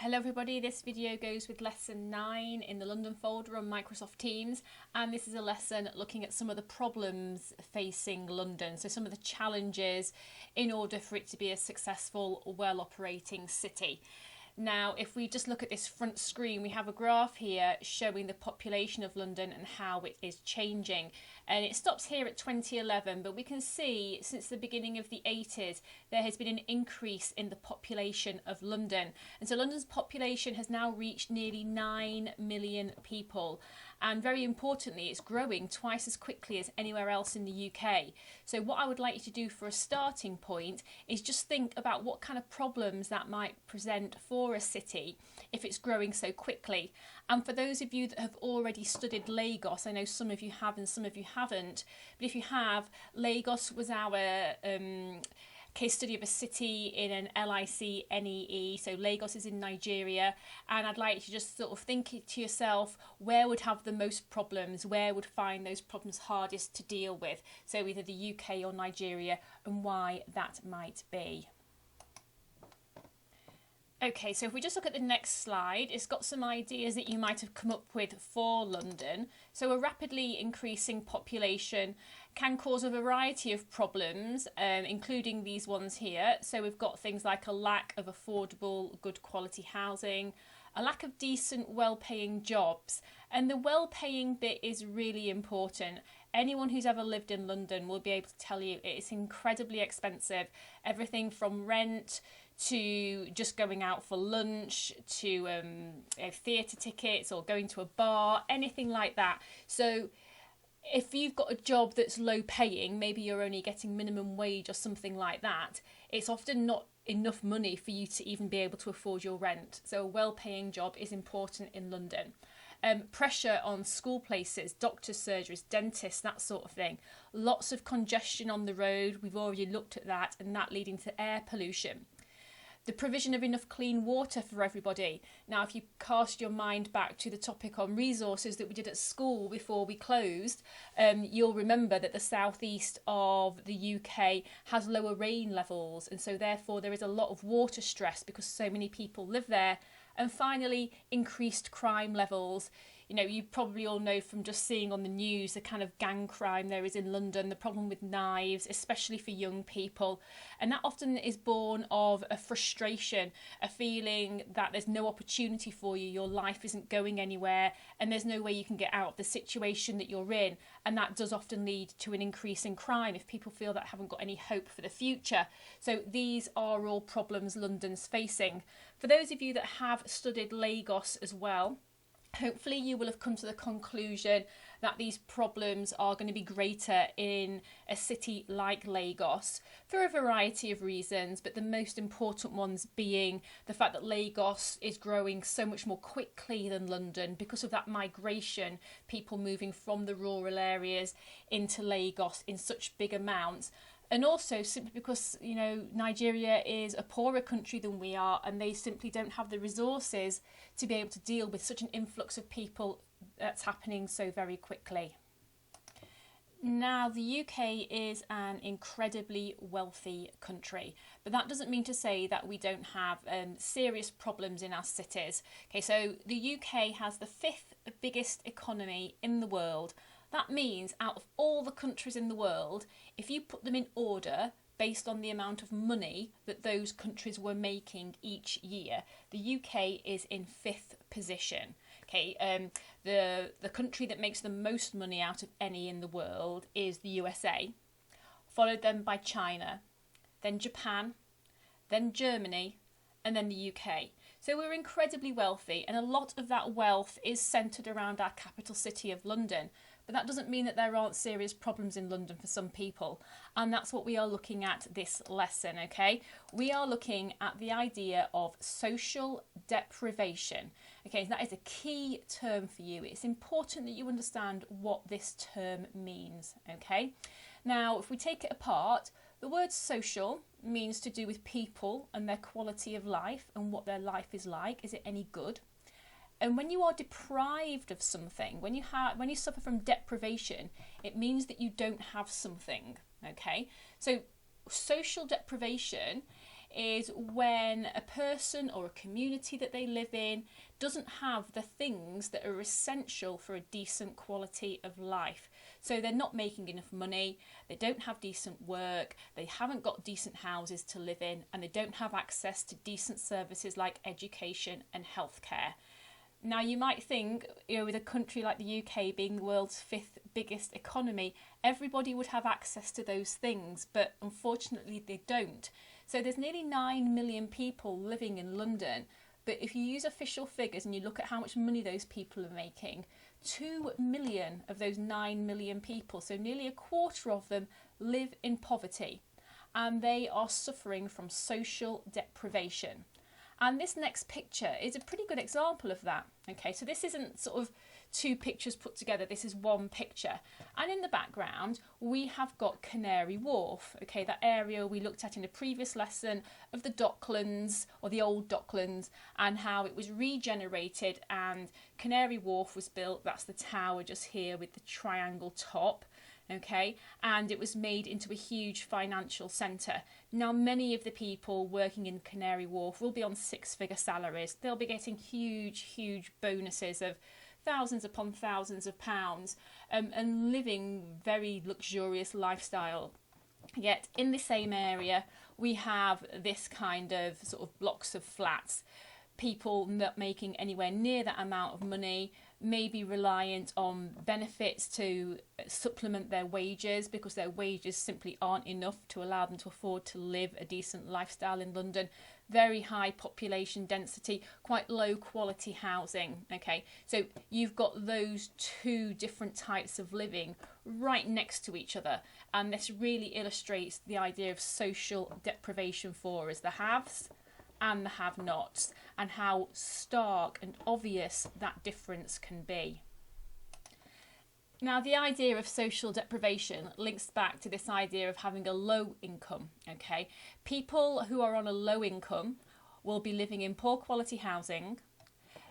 Hello everybody, this video goes with lesson 9 in the London folder on Microsoft Teams, and this is a lesson looking at some of the problems facing London, so some of the challenges in order for it to be a successful, well-operating city. Now, if we just look at this front screen, we have a graph here showing the population of London and how it is changing. And it stops here at 2011, but we can see since the beginning of the 80s, there has been an increase in the population of London. And so London's population has now reached nearly 9 million people. And very importantly, it's growing twice as quickly as anywhere else in the UK. So what I would like you to do for a starting point is just think about what kind of problems that might present for a city if it's growing so quickly. And for those of you that have already studied Lagos, I know some of you have and some of you haven't, but if you have, Lagos was our case study of a city in an LIC-NEE, so Lagos is in Nigeria, and I'd like you to just sort of think to yourself, where would have the most problems, where would find those problems hardest to deal with, so either the UK or Nigeria, and why that might be. Okay, so if we just look at the next slide, it's got some ideas that you might have come up with for London. So a rapidly increasing population can cause a variety of problems, including these ones here. So we've got things like a lack of affordable, good quality housing, a lack of decent, well-paying jobs. And the well-paying bit is really important. Anyone who's ever lived in London will be able to tell you it's incredibly expensive. Everything from rent to just going out for lunch, to theatre tickets or going to a bar, anything like that. So if you've got a job that's low paying, maybe you're only getting minimum wage or something like that, it's often not enough money for you to even be able to afford your rent. So a well-paying job is important in London. Pressure on school places, doctors' surgeries, dentists, that sort of thing. Lots of congestion on the road, we've already looked at that, and that leading to air pollution. The provision of enough clean water for everybody. Now, if you cast your mind back to the topic on resources that we did at school before we closed, you'll remember that the southeast of the UK has lower rain levels, and so therefore there is a lot of water stress because so many people live there. And finally, increased crime levels. You know, you probably all know from just seeing on the news the kind of gang crime there is in London, the problem with knives, especially for young people. And that often is born of a frustration, a feeling that there's no opportunity for you, your life isn't going anywhere, and there's no way you can get out of the situation that you're in. And that does often lead to an increase in crime if people feel that haven't got any hope for the future. So these are all problems London's facing. For those of you that have studied Lagos as well, hopefully you will have come to the conclusion that these problems are going to be greater in a city like Lagos for a variety of reasons, but the most important ones being the fact that Lagos is growing so much more quickly than London because of that migration, people moving from the rural areas into Lagos in such big amounts. And also simply because, you know, Nigeria is a poorer country than we are, and they simply don't have the resources to be able to deal with such an influx of people that's happening so very quickly. Now, the UK is an incredibly wealthy country, but that doesn't mean to say that we don't have serious problems in our cities. Okay, so the UK has the 5th biggest economy in the world. That means out of all the countries in the world, if you put them in order based on the amount of money that those countries were making each year, the UK is in 5th position. Okay, the country that makes the most money out of any in the world is the USA, followed then by China, then Japan, then Germany, and then the UK. So we're incredibly wealthy, and a lot of that wealth is centred around our capital city of London. But that doesn't mean that there aren't serious problems in London for some people. And that's what we are looking at this lesson, okay? We are looking at the idea of social deprivation. Okay, so that is a key term for you. It's important that you understand what this term means, okay? Now, if we take it apart, the word social means to do with people and their quality of life and what their life is like. Is it any good? And when you are deprived of something, when you suffer from deprivation, it means that you don't have something, okay? So social deprivation is when a person or a community that they live in doesn't have the things that are essential for a decent quality of life. So they're not making enough money, they don't have decent work, they haven't got decent houses to live in, and they don't have access to decent services like education and healthcare. Now, you might think, with a country like the UK being the world's 5th biggest economy, everybody would have access to those things, but unfortunately they don't. So there's nearly 9 million people living in London, but if you use official figures and you look at how much money those people are making, 2 million of those 9 million people, so nearly a quarter of them, live in poverty, and they are suffering from social deprivation. And this next picture is a pretty good example of that. Okay, so this isn't sort of 2 pictures put together, this is 1 picture. And in the background, we have got Canary Wharf, okay, that area we looked at in a previous lesson of the Docklands, or the old Docklands, and how it was regenerated and Canary Wharf was built. That's the tower just here with the triangle top. Okay, and it was made into a huge financial centre. Now, many of the people working in Canary Wharf will be on 6-figure salaries. They'll be getting huge bonuses of thousands upon thousands of pounds, and living very luxurious lifestyle. Yet in the same area, we have this kind of sort of blocks of flats. People not making anywhere near that amount of money, may be reliant on benefits to supplement their wages because their wages simply aren't enough to allow them to afford to live a decent lifestyle in London. Very high population density, quite low quality housing. Okay, so you've got those 2 different types of living right next to each other, and this really illustrates the idea of social deprivation for us, the haves and the have-nots, and how stark and obvious that difference can be. Now, the idea of social deprivation links back to this idea of having a low income, okay? People who are on a low income will be living in poor quality housing.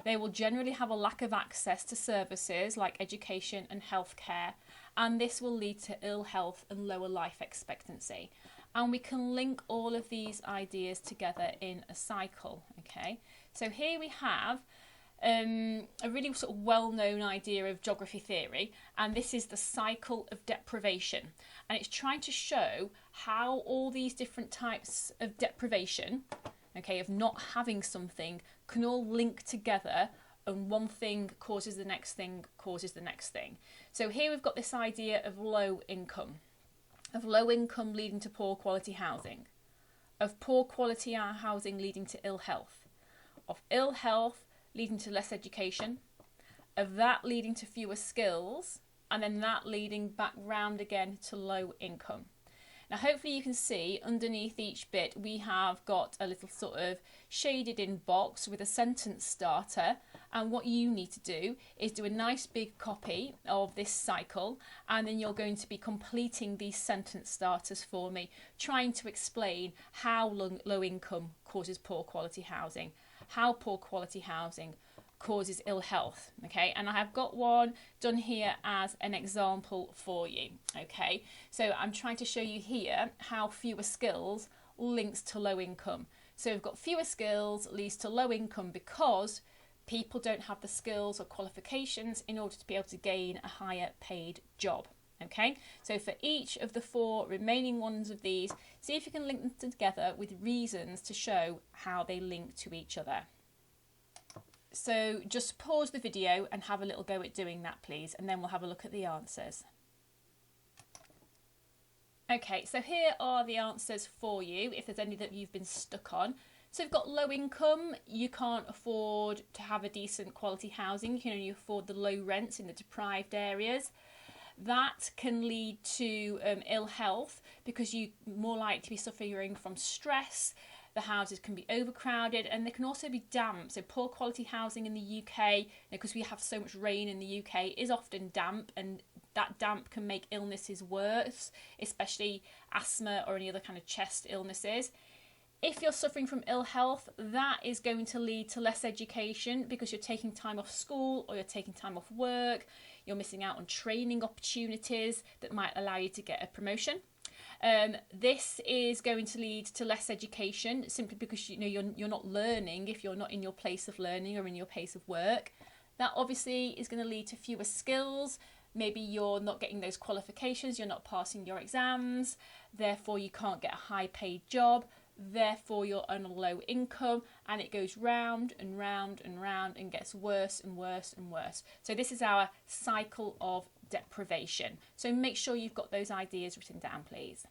They will generally have a lack of access to services like education and healthcare, and this will lead to ill health and lower life expectancy. And we can link all of these ideas together in a cycle, okay? So here we have a really sort of well-known idea of geography theory, and this is the cycle of deprivation. And it's trying to show how all these different types of deprivation, okay, of not having something, can all link together, and one thing causes the next thing, causes the next thing. So here we've got this idea of low income leading to poor quality housing, of poor quality housing leading to ill health, of ill health leading to less education, of that leading to fewer skills, and then that leading back round again to low income. Now, hopefully you can see underneath each bit we have got a little sort of shaded in box with a sentence starter, and what you need to do is do a nice big copy of this cycle, and then you're going to be completing these sentence starters for me, trying to explain how low income causes poor quality housing, how poor quality housing causes ill health. Okay, and I have got one done here as an example for you. Okay, so I'm trying to show you here how fewer skills links to low income. So we've got fewer skills leads to low income because people don't have the skills or qualifications in order to be able to gain a higher paid job. Okay, so for each of the 4 remaining ones of these, see if you can link them together with reasons to show how they link to each other. So just pause the video and have a little go at doing that, please, and then we'll have a look at the answers. Okay, so here are the answers for you, if there's any that you've been stuck on. So we've got low income, you can't afford to have a decent quality housing, you can only afford the low rents in the deprived areas. That can lead to ill health because you're more likely to be suffering from stress. The houses can be overcrowded and they can also be damp. So poor quality housing in the UK, because we have so much rain in the UK, is often damp, and that damp can make illnesses worse, especially asthma or any other kind of chest illnesses. If you're suffering from ill health, that is going to lead to less education because you're taking time off school or you're taking time off work. You're missing out on training opportunities that might allow you to get a promotion. This is going to lead to less education, simply because you're not learning if you're not in your place of learning or in your place of work. That obviously is going to lead to fewer skills. Maybe you're not getting those qualifications, you're not passing your exams, therefore you can't get a high paid job, therefore you're on a low income, and it goes round and round and round and gets worse and worse and worse. So this is our cycle of deprivation. So make sure you've got those ideas written down, please.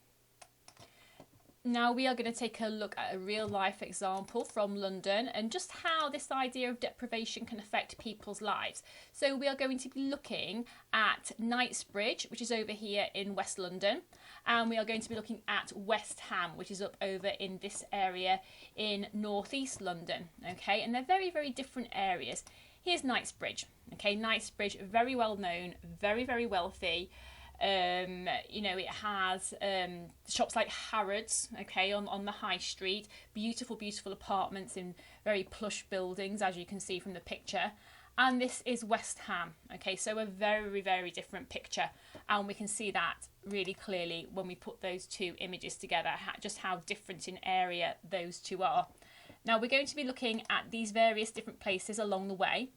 Now we are going to take a look at a real life example from London and just how this idea of deprivation can affect people's lives. So we are going to be looking at Knightsbridge, which is over here in West London, and we are going to be looking at West Ham, which is up over in this area in northeast London. Okay, and they're very, very different areas. Here's Knightsbridge. Okay, Knightsbridge, very well known, very, very wealthy. It has shops like Harrods, okay, on the high street, beautiful apartments in very plush buildings, as you can see from the picture. And this is West Ham, okay, so a very, very different picture, and we can see that really clearly when we put those two images together, just how different in area those two are. Now we're going to be looking at these various different places along the way.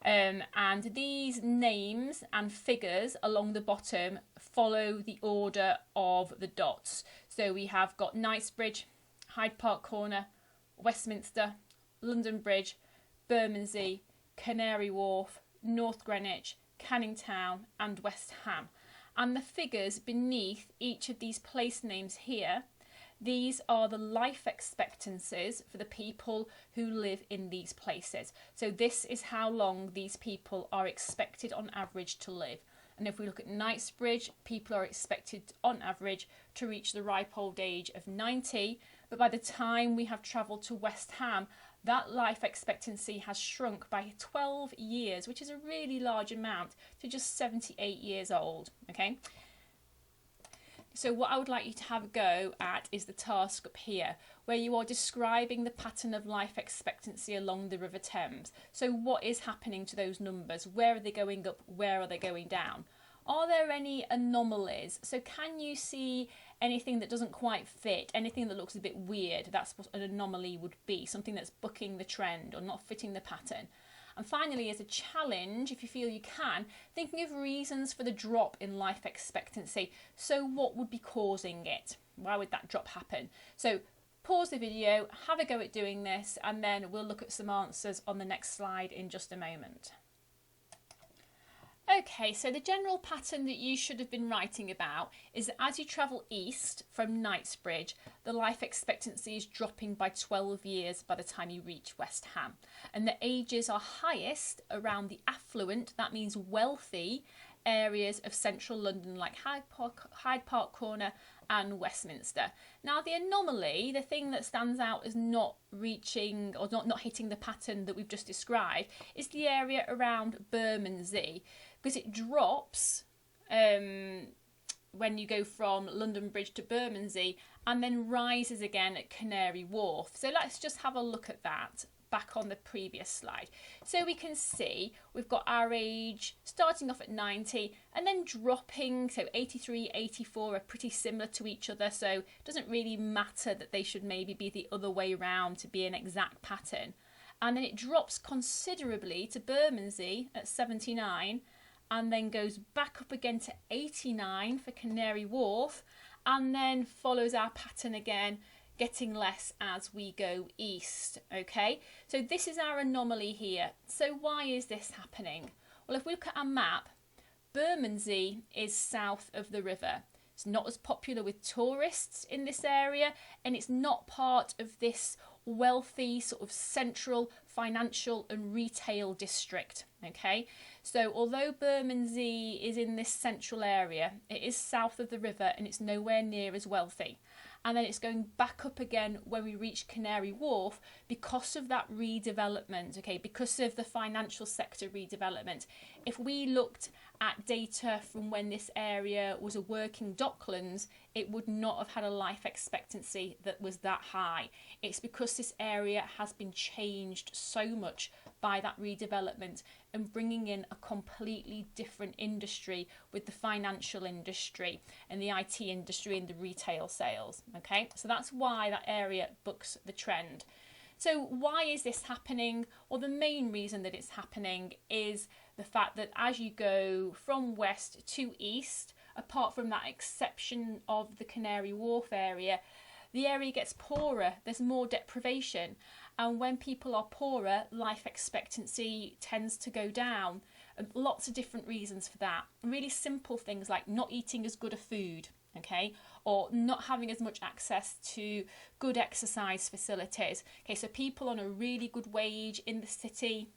And these names and figures along the bottom follow the order of the dots. So we have got Knightsbridge, Hyde Park Corner, Westminster, London Bridge, Bermondsey, Canary Wharf, North Greenwich, Canning Town and West Ham. And the figures beneath each of these place names here, these are the life expectancies for the people who live in these places. So this is how long these people are expected on average to live. And if we look at Knightsbridge, people are expected on average to reach the ripe old age of 90. But by the time we have travelled to West Ham, that life expectancy has shrunk by 12 years, which is a really large amount, to just 78 years old. Okay. So what I would like you to have a go at is the task up here, where you are describing the pattern of life expectancy along the River Thames. So what is happening to those numbers? Where are they going up? Where are they going down? Are there any anomalies? So can you see anything that doesn't quite fit, anything that looks a bit weird? That's what an anomaly would be, something that's bucking the trend or not fitting the pattern. And finally, as a challenge, if you feel you can, thinking of reasons for the drop in life expectancy. So what would be causing it? Why would that drop happen? So pause the video, have a go at doing this, and then we'll look at some answers on the next slide in just a moment. Okay, so the general pattern that you should have been writing about is that as you travel east from Knightsbridge, the life expectancy is dropping by 12 years by the time you reach West Ham. And the ages are highest around the affluent, that means wealthy, areas of central London like Hyde Park Corner and Westminster. Now the anomaly, the thing that stands out as not reaching or not hitting the pattern that we've just described, is the area around Bermondsey, because it drops when you go from London Bridge to Bermondsey and then rises again at Canary Wharf. So let's just have a look at that back on the previous slide. So we can see we've got our age starting off at 90 and then dropping, so 83, 84 are pretty similar to each other, so it doesn't really matter that they should maybe be the other way round to be an exact pattern. And then it drops considerably to Bermondsey at 79 and then goes back up again to 89 for Canary Wharf and then follows our pattern again, getting less as we go east. Okay, so this is our anomaly here. So why is this happening? Well, if we look at our map, Bermondsey is south of the river. It's not as popular with tourists in this area, and it's not part of this wealthy sort of central financial and retail district. Okay, so although Bermondsey is in this central area, it is south of the river and it's nowhere near as wealthy. And then it's going back up again when we reach Canary Wharf because of that redevelopment, okay, because of the financial sector redevelopment. If we looked at data from when this area was a working docklands, it would not have had a life expectancy that was that high. It's because this area has been changed so much by that redevelopment and bringing in a completely different industry with the financial industry and the IT industry and the retail sales. Okay, so that's why that area bucks the trend. So why is this happening? Well, the main reason that it's happening is the fact that as you go from west to east, apart from that exception of the Canary Wharf area, the area gets poorer, there's more deprivation. And when people are poorer, life expectancy tends to go down. And lots of different reasons for that. Really simple things like not eating as good a food, okay, or not having as much access to good exercise facilities. Okay, so people on a really good wage in the city,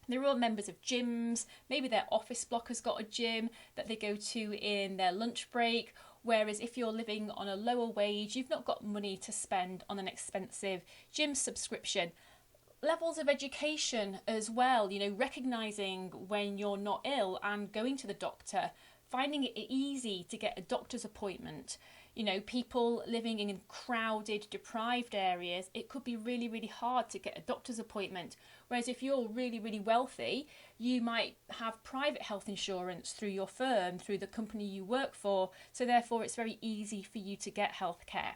they're all members of gyms. Maybe their office block has got a gym that they go to in their lunch break. Whereas if you're living on a lower wage, you've not got money to spend on an expensive gym subscription. Levels of education as well, you know, recognising when you're not ill and going to the doctor, finding it easy to get a doctor's appointment. You know, people living in crowded, deprived areas, it could be really, really hard to get a doctor's appointment. Whereas if you're really, really wealthy, you might have private health insurance through your firm, through the company you work for. So therefore, it's very easy for you to get healthcare.